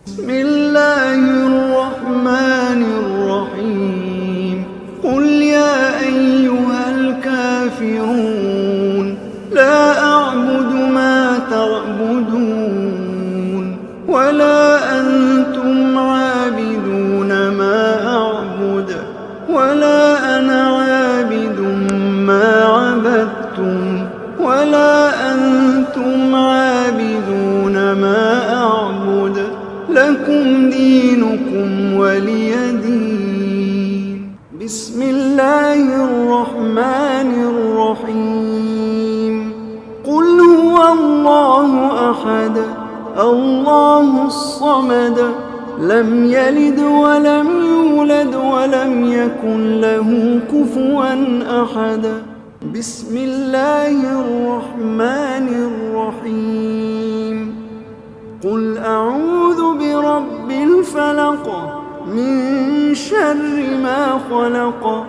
بسم الله الرحمن الرحيم قل يا أيها الكافرون لا أعبد ما تعبدون ولا أنتم عابدون ما أعبد ولا أنا عابد ما عبدتم ولا أنتم عابدون ما أعبد لكم دينكم ولي دين. بسم الله الرحمن الرحيم قل هو الله أحد الله الصمد لم يلد ولم يولد ولم يكن له كفوا أحد. بسم الله الرحمن الرحيم قل أعوذ برب الفلق من شر ما خلق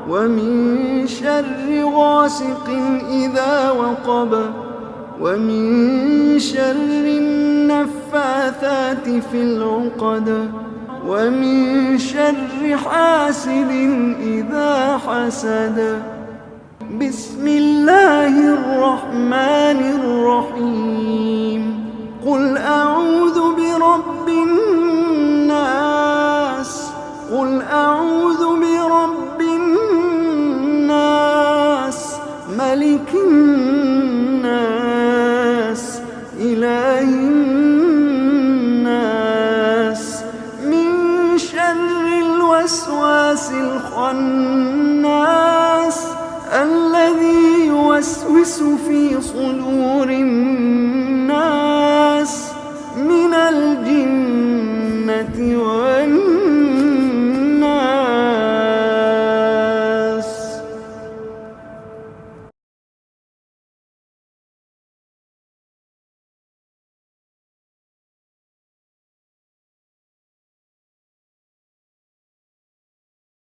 ومن شر غاسق إذا وقب ومن شر النفاثات في العقد ومن شر حاسد إذا حسد. بسم الله الرحمن الرحيم قل أعوذ برب الناس قل أعوذ برب الناس ملك الناس إله الناس من شر الوسواس الخناس الذي يوسوس في صدور الناس